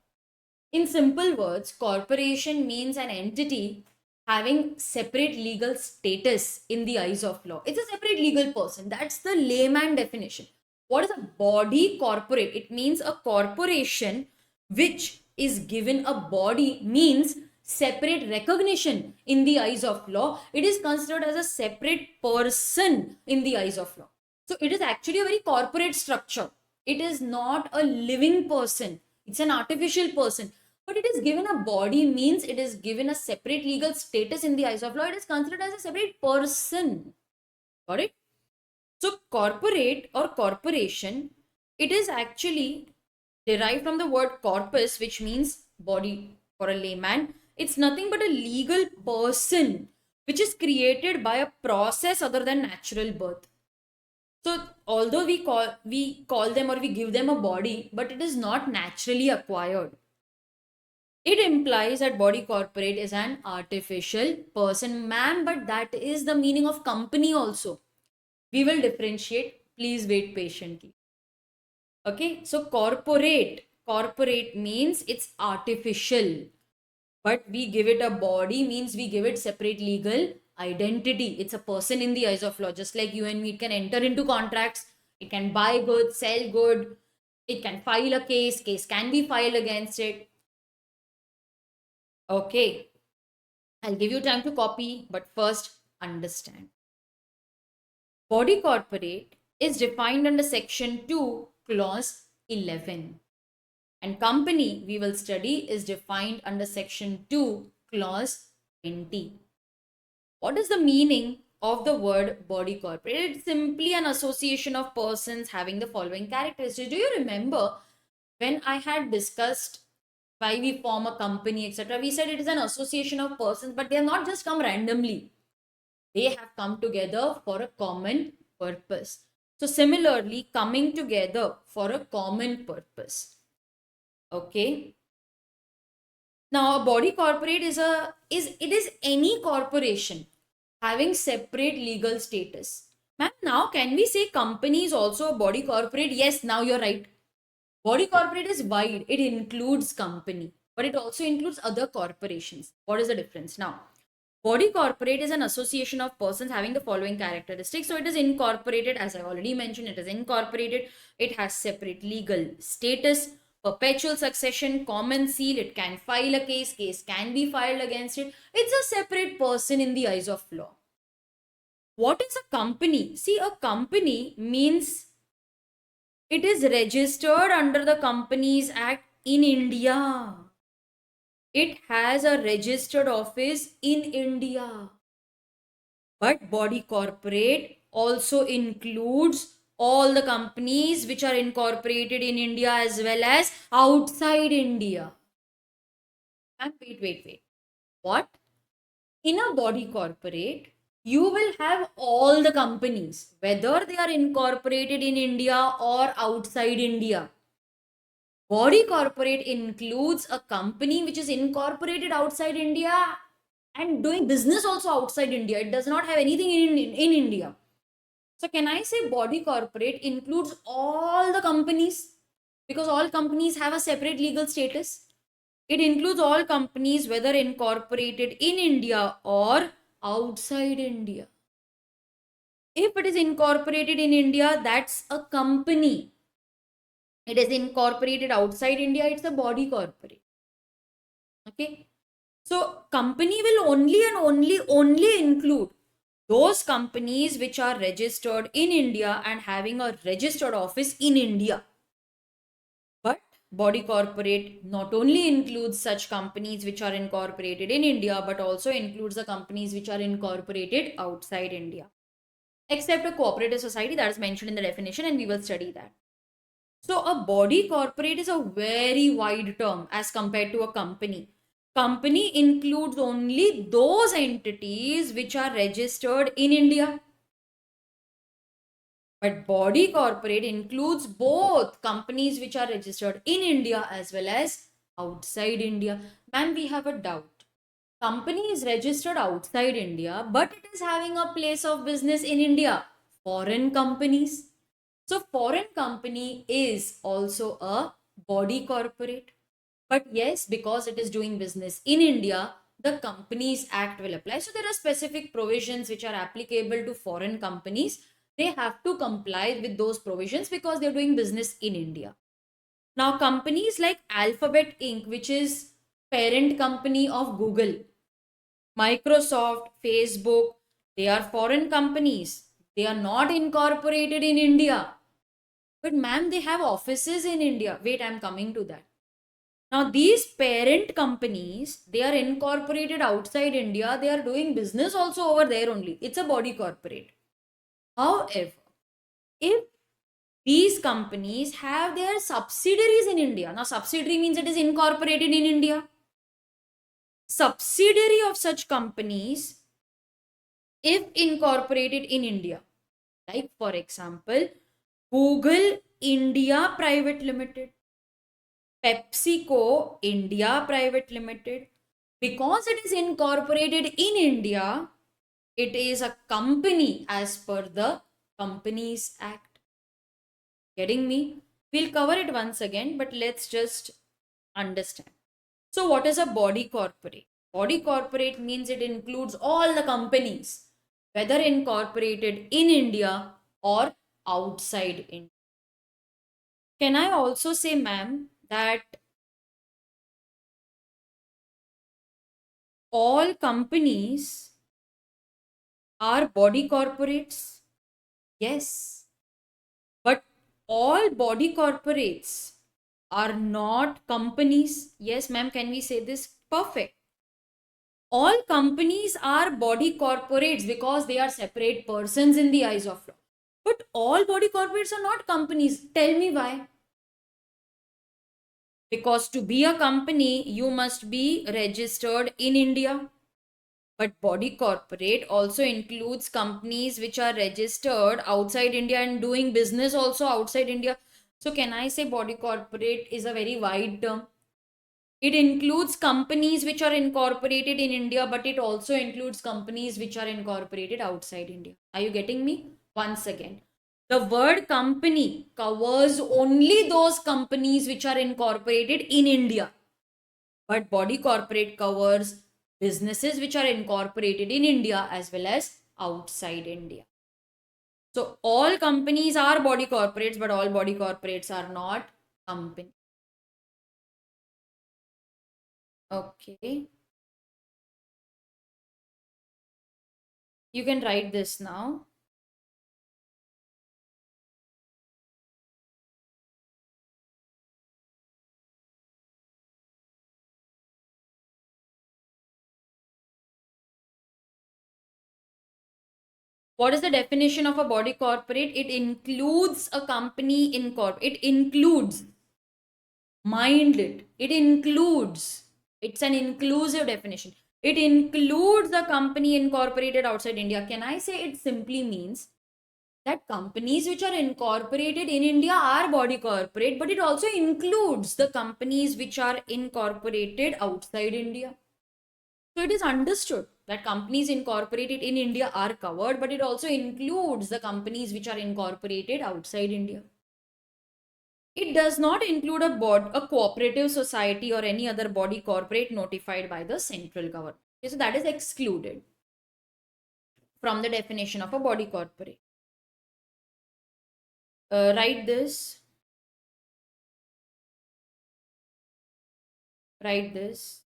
In simple words, corporation means an entity having separate legal status in the eyes of law. It's a separate legal person. That's the layman definition. What is a body corporate? It means a corporation which is given a body, means separate recognition in the eyes of law. It is considered as a separate person in the eyes of law. So it is actually a very corporate structure. It is not a living person. It's an artificial person. But it is given a body, means it is given a separate legal status in the eyes of law. It is considered as a separate person. Got it? So corporate or corporation, it is actually derived from the word corpus, which means body for a layman. It's nothing but a legal person which is created by a process other than natural birth. So although we call them or we give them a body, but it is not naturally acquired. It implies that body corporate is an artificial person, ma'am, but that is the meaning of company also. We will differentiate. Please wait patiently. Okay, so corporate means it's artificial, but we give it a body means we give it separate legal identity. It's a person in the eyes of law, just like you and me. It can enter into contracts, it can buy goods, sell good, it can file a case can be filed against it. Okay, I'll give you time to copy, but first understand. Body corporate is defined under section 2 clause 11, and company we will study is defined under section 2 clause 20. What is the meaning of the word body corporate? It's simply an association of persons having the following characteristics. Do you remember when I had discussed why we form a company, etc.? We said it is an association of persons, but they have not just come randomly. They have come together for a common purpose. So similarly, coming together for a common purpose. Okay. Now, a body corporate is any corporation having separate legal status. Ma'am, now can we say company is also a body corporate? Yes, now you're right. Body corporate is wide. It includes company, but it also includes other corporations. What is the difference? Now, body corporate is an association of persons having the following characteristics. So it is incorporated, as I already mentioned, it is incorporated. It has separate legal status, perpetual succession, common seal. It can file a case can be filed against it. It's a separate person in the eyes of law. What is a company? See, a company means it is registered under the Companies Act in India. It has a registered office in India. But body corporate also includes all the companies which are incorporated in India as well as outside India. And wait. What? In a body corporate, you will have all the companies, whether they are incorporated in India or outside India. Body corporate includes a company which is incorporated outside India and doing business also outside India. It does not have anything in India. So, can I say body corporate includes all the companies? Because all companies have a separate legal status. It includes all companies, whether incorporated in India or outside India. If it is incorporated in India, that's a company. It is incorporated outside India, it's a body corporate. Okay. So company will only include those companies which are registered in India and having a registered office in India. But body corporate not only includes such companies which are incorporated in India, but also includes the companies which are incorporated outside India. Except a cooperative society that is mentioned in the definition, and we will study that. So a body corporate is a very wide term as compared to a company. Company includes only those entities which are registered in India. But body corporate includes both companies which are registered in India as well as outside India. Ma'am, we have a doubt. Company is registered outside India, but it is having a place of business in India. Foreign companies. So foreign company is also a body corporate. But yes, because it is doing business in India, the Companies Act will apply. So there are specific provisions which are applicable to foreign companies. They have to comply with those provisions because they're doing business in India. Now, companies like Alphabet Inc., which is parent company of Google, Microsoft, Facebook, they are foreign companies. They are not incorporated in India. But ma'am, they have offices in India. Wait, I'm coming to that. Now, these parent companies, they are incorporated outside India. They are doing business also over there only. It's a body corporate. However, if these companies have their subsidiaries in India, now subsidiary means it is incorporated in India. Subsidiary of such companies, if incorporated in India, like for example, Google India Private Limited. PepsiCo India Private Limited. Because it is incorporated in India, it is a company as per the Companies Act. Getting me? We'll cover it once again, but let's just understand. So, what is a body corporate? Body corporate means it includes all the companies, whether incorporated in India or outside India. Can I also say, ma'am, that all companies are body corporates? Yes. But all body corporates are not companies. Yes, ma'am, can we say this? Perfect. All companies are body corporates because they are separate persons in the eyes of law. But all body corporates are not companies. Tell me why. Because to be a company, you must be registered in India. But body corporate also includes companies which are registered outside India and doing business also outside India. So, can I say body corporate is a very wide term? It includes companies which are incorporated in India, but it also includes companies which are incorporated outside India. Are you getting me? Once again, the word company covers only those companies which are incorporated in India, but body corporate covers businesses which are incorporated in India as well as outside India. So, all companies are body corporates, but all body corporates are not companies. Okay. You can write this now. What is the definition of a body corporate? It includes a company it includes, mind it includes, it's an inclusive definition. It includes the company incorporated outside India. Can I say it simply means that companies which are incorporated in India are body corporate, but it also includes the companies which are incorporated outside India. So it is understood that companies incorporated in India are covered, but it also includes the companies which are incorporated outside India. It does not include a cooperative society or any other body corporate notified by the central government. Okay, so that is excluded from the definition of a body corporate. Write this. Write this.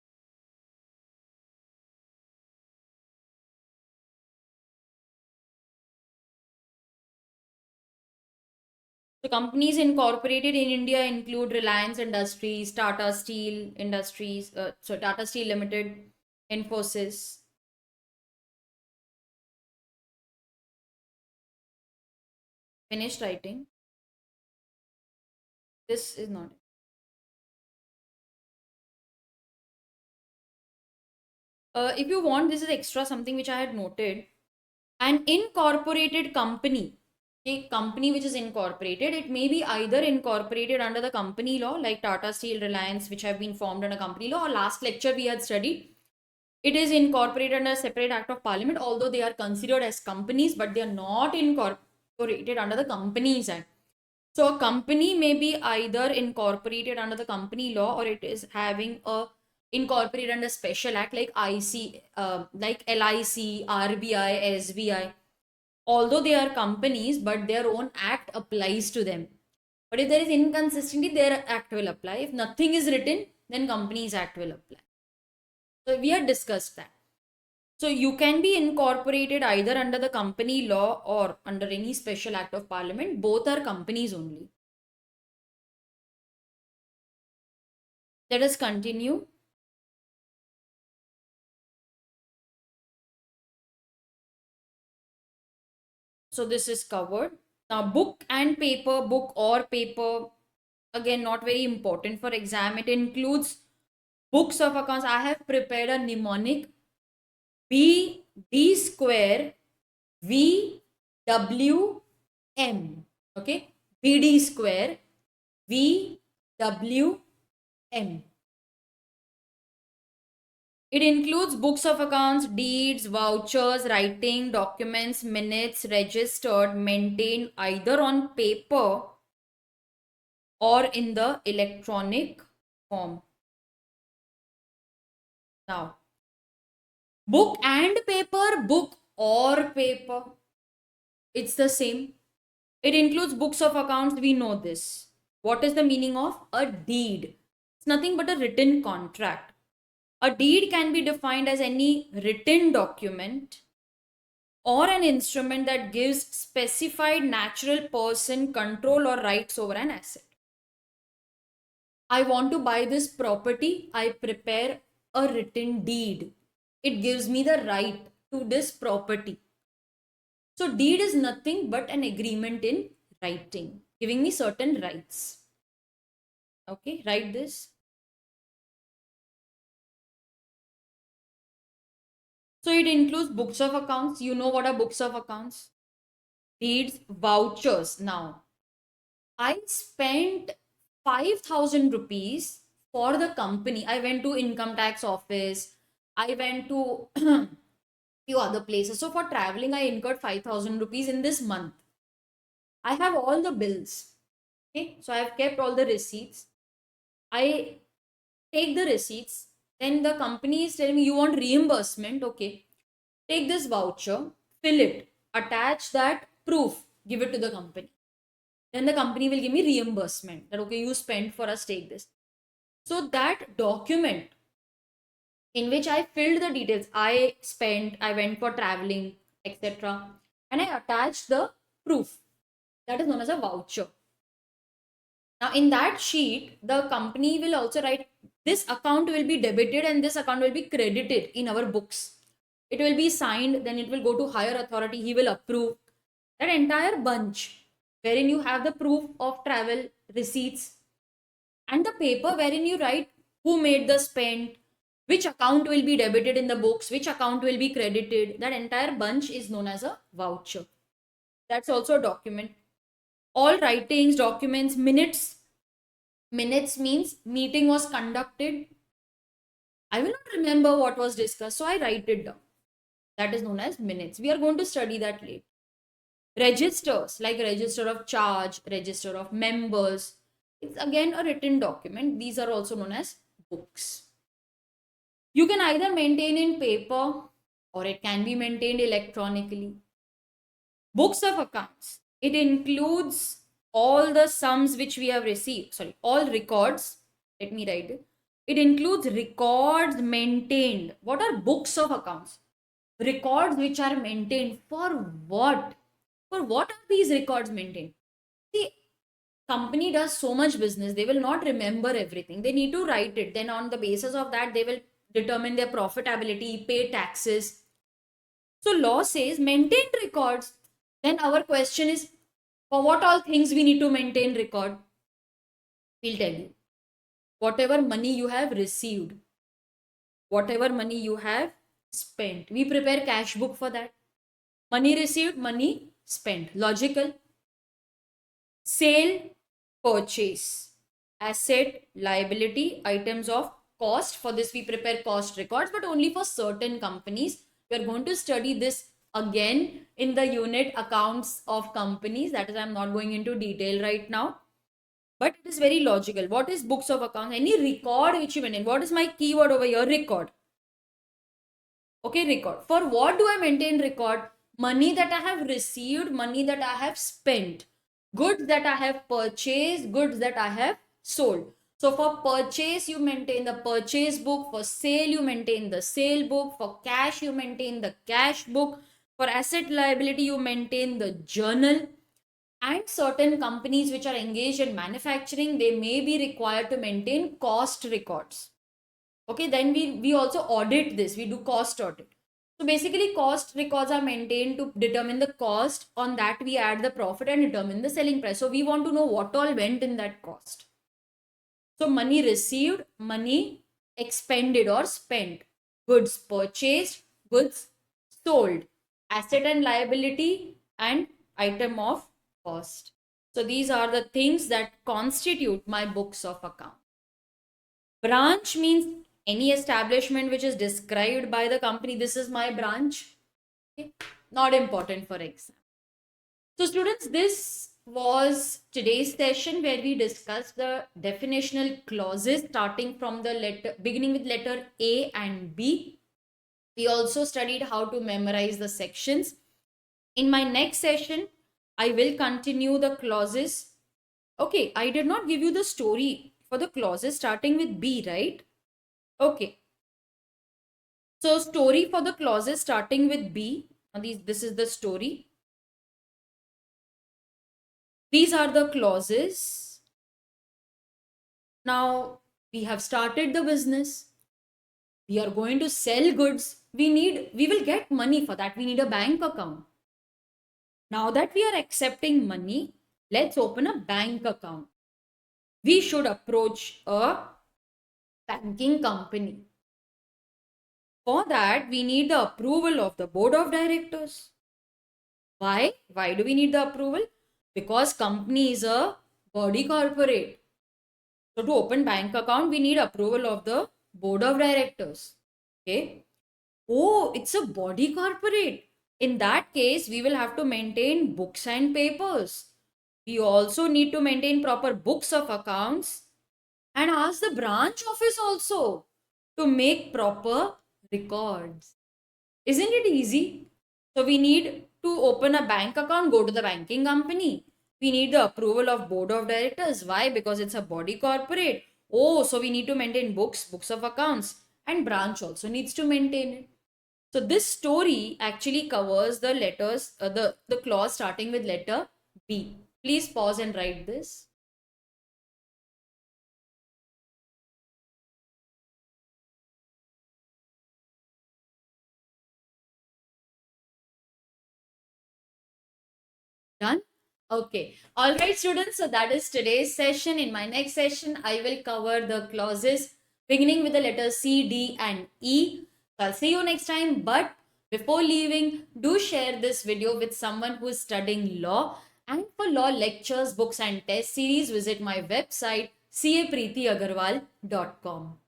So companies incorporated in India include Reliance Industries, Tata Steel Industries, Tata Steel Limited, Infosys. Finished writing. This is not. If you want, this is extra something which I had noted. An incorporated company, a company which is incorporated, it may be either incorporated under the company law, like Tata Steel, Reliance, which have been formed under company law, or last lecture we had studied. It is incorporated under a separate act of parliament, although they are considered as companies, but they are not incorporated under the Companies Act. So a company may be either incorporated under the company law or it is having a incorporated under special act like like LIC, RBI, SBI. Although they are companies, but their own act applies to them. But if there is inconsistency, their act will apply. If nothing is written, then Companies Act will apply. So we had discussed that. So you can be incorporated either under the company law or under any special act of parliament. Both are companies only. Let us continue. So this is covered. Now book and paper, book or paper, again not very important for exam. It includes books of accounts. I have prepared a mnemonic B D square V W M. Okay, BD square V W M. It includes books of accounts, deeds, vouchers, writing, documents, minutes, registered, maintained either on paper or in the electronic form. Now, book and paper, book or paper, it's the same. It includes books of accounts, we know this. What is the meaning of a deed? It's nothing but a written contract. A deed can be defined as any written document or an instrument that gives specified natural person control or rights over an asset. I want to buy this property, I prepare a written deed. It gives me the right to this property. So, deed is nothing but an agreement in writing, giving me certain rights. Okay, write this. So, it includes books of accounts. You know what are books of accounts? Deeds, vouchers. Now, I spent 5,000 rupees for the company. I went to income tax office. I went to few other places. So for traveling, I incurred 5,000 rupees in this month. I have all the bills. Okay. So I have kept all the receipts. I take the receipts. Then the company is telling me you want reimbursement. Okay. Take this voucher, fill it, attach that proof, give it to the company. Then the company will give me reimbursement that okay, you spent for us, take this. So that document in which I filled the details, I spent, I went for traveling, etc. And I attached the proof. That is known as a voucher. Now, in that sheet, the company will also write this account will be debited and this account will be credited in our books. It will be signed, then it will go to higher authority, he will approve. That entire bunch, wherein you have the proof of travel receipts and the paper wherein you write who made the spend, which account will be debited in the books, which account will be credited. That entire bunch is known as a voucher. That's also a document. All writings, documents, minutes. Minutes means meeting was conducted. I will not remember what was discussed, so I write it down. That is known as minutes. We are going to study that later. Registers, like register of charge, register of members. It's again a written document. These are also known as books. You can either maintain in paper or it can be maintained electronically. Books of accounts. It includes all the sums which we have received. Sorry, all records. Let me write it. It includes records maintained. What are books of accounts? Records which are maintained. For what? For what are these records maintained? See, company does so much business, they will not remember everything. They need to write it. Then on the basis of that, they will determine their profitability, pay taxes. So law says maintain records. Then our question is, for what all things we need to maintain record? We'll tell you. Whatever money you have received, whatever money you have spent, we prepare cash book for that. Money received, money spent. Logical. Sale, purchase, asset, liability, items of cost. For this, we prepare cost records, but only for certain companies. We are going to study this again in the unit accounts of companies. That is, I'm not going into detail right now. But it is very logical. What is books of accounts? Any record which you maintain. What is my keyword over here? Record. Okay, record. For what do I maintain record? Money that I have received, money that I have spent, goods that I have purchased, goods that I have sold. So for purchase, you maintain the purchase book. For sale, you maintain the sale book. For cash, you maintain the cash book. For asset liability, you maintain the journal. And certain companies which are engaged in manufacturing, they may be required to maintain cost records. Okay, then we also audit this. We do cost audit. So basically, cost records are maintained to determine the cost. On that, we add the profit and determine the selling price. So we want to know what all went in that cost. So money received, money expended or spent, goods purchased, goods sold, asset and liability, and item of cost. So these are the things that constitute my books of account. Branch means any establishment which is described by the company. This is my branch. Okay? Not important for exam. So students, this was today's session where we discussed the definitional clauses starting from the letter, beginning with letter A and B. We also studied how to memorize the sections. In my next session, I will continue the clauses. Okay, I did not give you the story for the clauses starting with B, right? Okay. So story for the clauses starting with B. Now this is the story. These are the clauses. Now we have started the business. We are going to sell goods. We will get money for that. We need a bank account. Now that we are accepting money, let's open a bank account. We should approach a banking company. For that, we need the approval of the board of directors. Why? Why do we need the approval? Because company is a body corporate. So to open bank account, we need approval of the board of directors. Okay. Oh, it's a body corporate. In that case, we will have to maintain books and papers. We also need to maintain proper books of accounts and ask the branch office also to make proper records. Isn't it easy? So we need to open a bank account, go to the banking company. We need the approval of board of directors. Why? Because it's a body corporate. Oh, so we need to maintain books of accounts, and branch also needs to maintain it. So this story actually covers the letters, the clause starting with letter B. Please pause and write this. Done? Okay. All right, students. So that is today's session. In my next session, I will cover the clauses beginning with the letters C, D, and E. So I'll see you next time. But before leaving, do share this video with someone who is studying law. And for law lectures, books, and test series, visit my website capreetyagarwal.com.